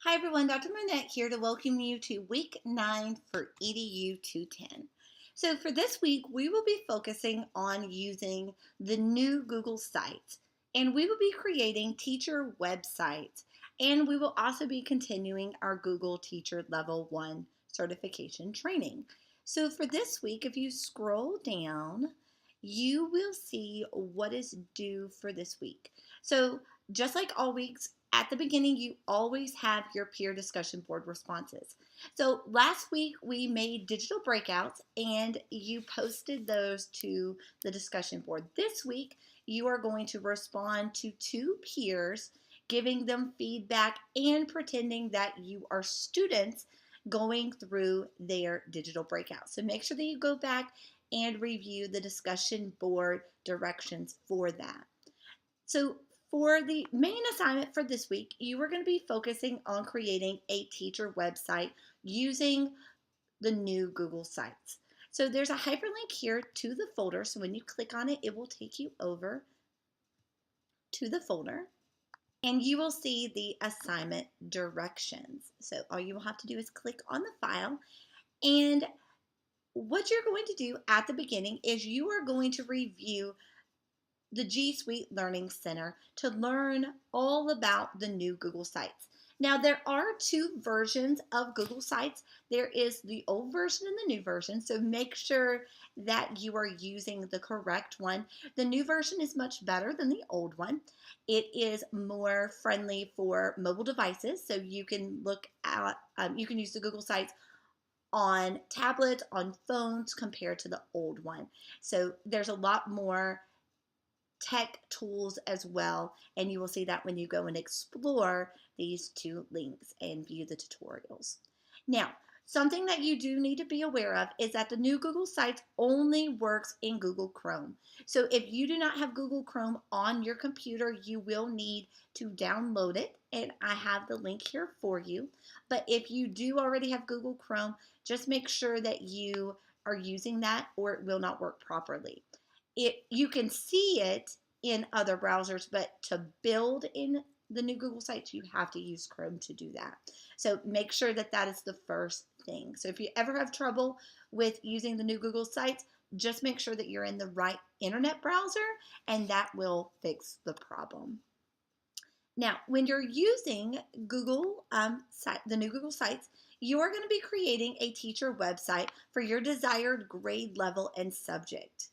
Hi everyone, Dr. Monette here to welcome you to week 9 for EDU 210. So for this week, we will be focusing on using the new Google Sites, and we will be creating teacher websites, and we will also be continuing our Google Teacher Level 1 certification training. So for this week, if you scroll down, you will see what is due for this week. So just like all weeks, at the beginning, you always have your peer discussion board responses. So last week we made digital breakouts and you posted those to the discussion board. This week you are going to respond to two peers, giving them feedback and pretending that you are students going through their digital breakouts. So make sure that you go back and review the discussion board directions for that. So for the main assignment for this week, you are going to be focusing on creating a teacher website using the new Google Sites. So there's a hyperlink here to the folder. So when you click on it, it will take you over to the folder and you will see the assignment directions. So all you will have to do is click on the file, and what you're going to do at the beginning is you are going to review the G Suite Learning Center to learn all about the new Google Sites. Now, there are two versions of Google Sites. There is the old version and the new version, so make sure that you are using the correct one. The new version is much better than the old one. It is more friendly for mobile devices, so you can look at, you can use the Google Sites on tablets, on phones, compared to the old one. So there's a lot more tech tools as well, and you will see that when you go and explore these two links and view the tutorials. Now, something that you do need to be aware of is that the new Google Sites only works in Google Chrome. So if you do not have Google Chrome on your computer, you will need to download it, and I have the link here for you. But if you do already have Google Chrome, just make sure that you are using that or it will not work properly. You can see it in other browsers, but to build in the new Google Sites, you have to use Chrome to do that. So make sure that that is the first thing. So if you ever have trouble with using the new Google Sites, just make sure that you're in the right internet browser, and that will fix the problem. Now, when you're using Google, the new Google Sites, you are going to be creating a teacher website for your desired grade level and subject,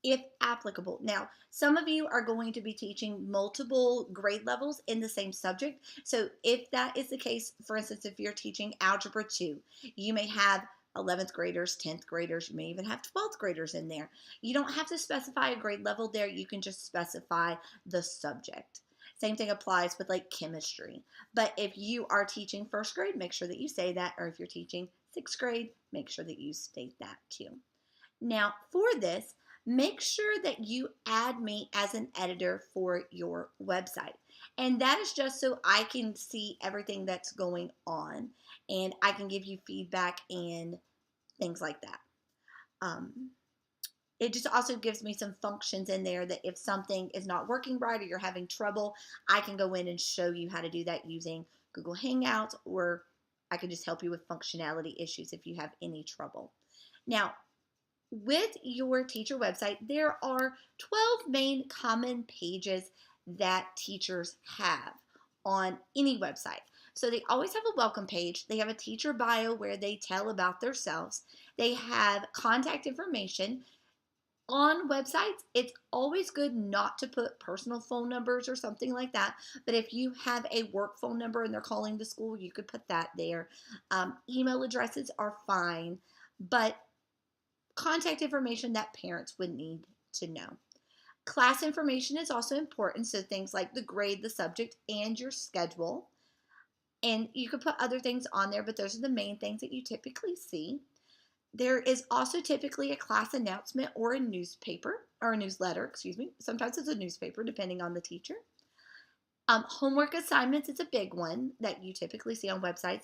if applicable. Now, some of you are going to be teaching multiple grade levels in the same subject. So if that is the case, for instance, if you're teaching Algebra 2, you may have 11th graders, 10th graders, you may even have 12th graders in there. You don't have to specify a grade level there. You can just specify the subject. Same thing applies with like chemistry. But if you are teaching first grade, make sure that you say that. Or if you're teaching sixth grade, make sure that you state that too. Now, for this, make sure that you add me as an editor for your website. And that is just so I can see everything that's going on and I can give you feedback and things like that. It just also gives me some functions in there that if something is not working right or you're having trouble, I can go in and show you how to do that using Google Hangouts, or I can just help you with functionality issues if you have any trouble. Now, with your teacher website, there are 12 main common pages that teachers have on any website. So they always have a welcome page. They have a teacher bio where they tell about themselves. They have contact information. On websites, it's always good not to put personal phone numbers or something like that. But if you have a work phone number and they're calling the school, you could put that there. Email addresses are fine, but contact information that parents would need to know. Class information is also important, so things like the grade, the subject, and your schedule. And you could put other things on there, but those are the main things that you typically see. There is also typically a class announcement or a newspaper, or a newsletter, excuse me. Sometimes it's a newspaper, depending on the teacher. Homework assignments is a big one that you typically see on websites.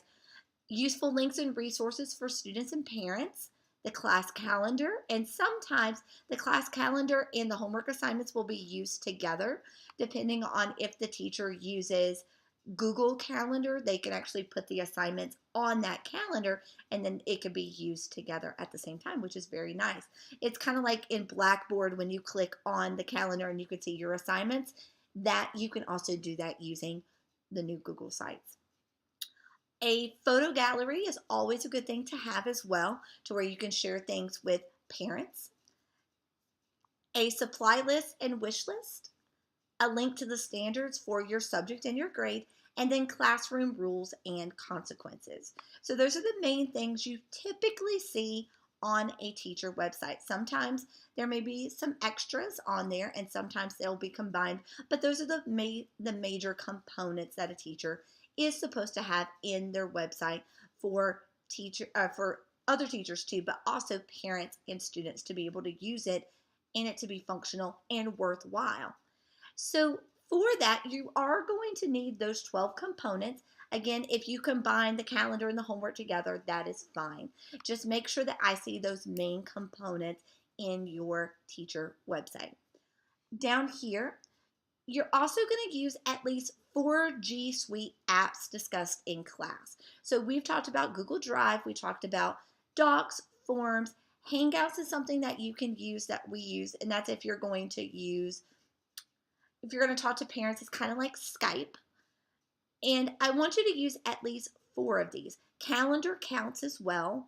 Useful links and resources for students and parents. The class calendar, and sometimes the class calendar and the homework assignments will be used together depending on if the teacher uses Google Calendar, they can actually put the assignments on that calendar, and then it could be used together at the same time, which is very nice. It's kind of like in Blackboard when you click on the calendar and you can see your assignments, that you can also do that using the new Google Sites. A photo gallery is always a good thing to have as well, to where you can share things with parents. A supply list and wish list, a link to the standards for your subject and your grade, and then classroom rules and consequences. So those are the main things you typically see on a teacher website. Sometimes there may be some extras on there, and sometimes they'll be combined, but those are the major components that a teacher is supposed to have in their website for other teachers too, but also parents and students to be able to use it and it to be functional and worthwhile. So for that, you are going to need those 12 components. Again, if you combine the calendar and the homework together, that is fine. Just make sure that I see those main components in your teacher website. Down here, you're also going to use at least 4 G Suite apps discussed in class. So we've talked about Google Drive, we talked about Docs, Forms, Hangouts is something that you can use, that we use, and that's if you're going to talk to parents, it's kind of like Skype. And I want you to use at least 4 of these. Calendar counts as well,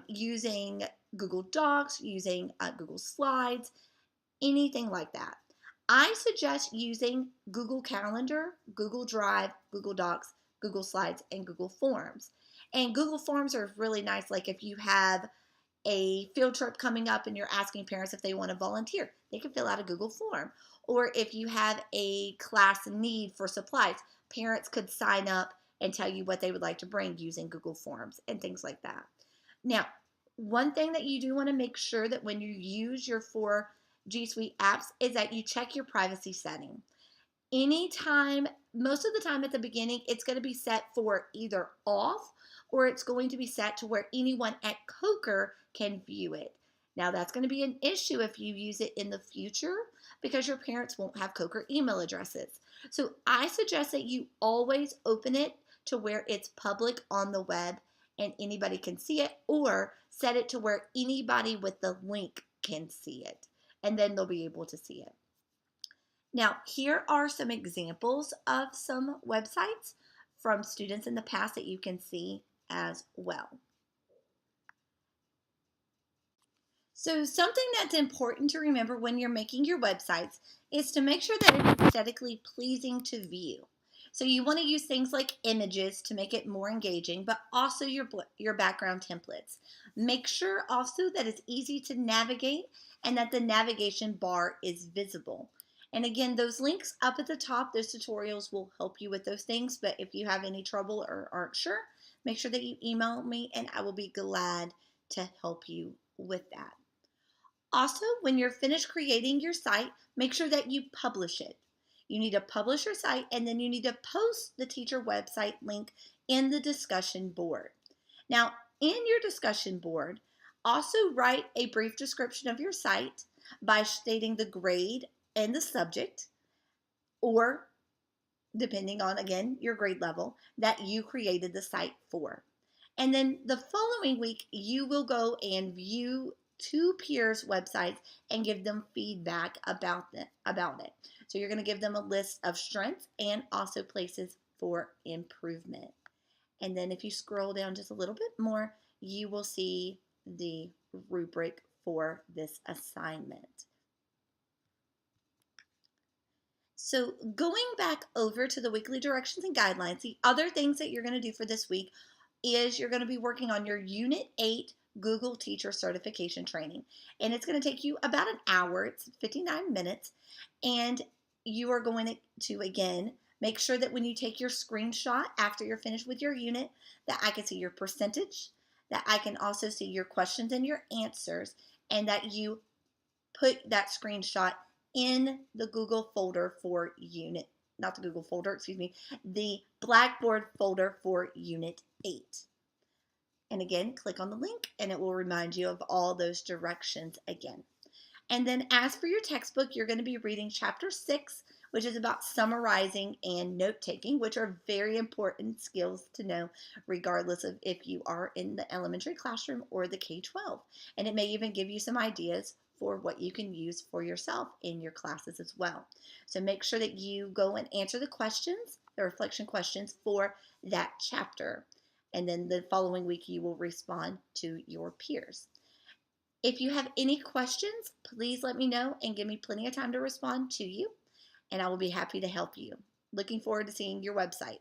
using Google Docs, using Google Slides, anything like that. I suggest using Google Calendar, Google Drive, Google Docs, Google Slides, and Google Forms. And Google Forms are really nice, like if you have a field trip coming up and you're asking parents if they want to volunteer, they can fill out a Google form. Or if you have a class need for supplies, parents could sign up and tell you what they would like to bring using Google Forms and things like that. Now, one thing that you do want to make sure that when you use your 4 G Suite apps is that you check your privacy setting. Anytime, most of the time at the beginning, it's going to be set for either off or it's going to be set to where anyone at Coker can view it. Now that's going to be an issue if you use it in the future because your parents won't have Coker email addresses. So I suggest that you always open it to where it's public on the web and anybody can see it, or set it to where anybody with the link can see it, and then they'll be able to see it. Now, here are some examples of some websites from students in the past that you can see as well. So something that's important to remember when you're making your websites is to make sure that it's aesthetically pleasing to view. So you want to use things like images to make it more engaging, but also your background templates. Make sure also that it's easy to navigate and that the navigation bar is visible. And again, those links up at the top, those tutorials will help you with those things. But if you have any trouble or aren't sure, make sure that you email me and I will be glad to help you with that. Also, when you're finished creating your site, make sure that you publish it. You need to publish your site and then you need to post the teacher website link in the discussion board. Now, in your discussion board, also write a brief description of your site by stating the grade and the subject, or depending on, again, your grade level that you created the site for. And then the following week, you will go and view 2 peers' websites and give them feedback about it. So you're going to give them a list of strengths and also places for improvement. And then if you scroll down just a little bit more, you will see the rubric for this assignment. So going back over to the weekly directions and guidelines, the other things that you're going to do for this week is you're going to be working on your Unit 8 Google Teacher Certification Training. And it's going to take you about an hour. It's 59 minutes. And you are going to, again, make sure that when you take your screenshot after you're finished with your unit, that I can see your percentage, that I can also see your questions and your answers, and that you put that screenshot in the Google folder for the Blackboard folder for Unit 8. And again, click on the link and it will remind you of all those directions again. And then as for your textbook, you're going to be reading Chapter 6, which is about summarizing and note taking, which are very important skills to know, regardless of if you are in the elementary classroom or the K-12. And it may even give you some ideas for what you can use for yourself in your classes as well. So make sure that you go and answer the questions, the reflection questions for that chapter. And then the following week, you will respond to your peers. If you have any questions, please let me know and give me plenty of time to respond to you, and I will be happy to help you. Looking forward to seeing your website.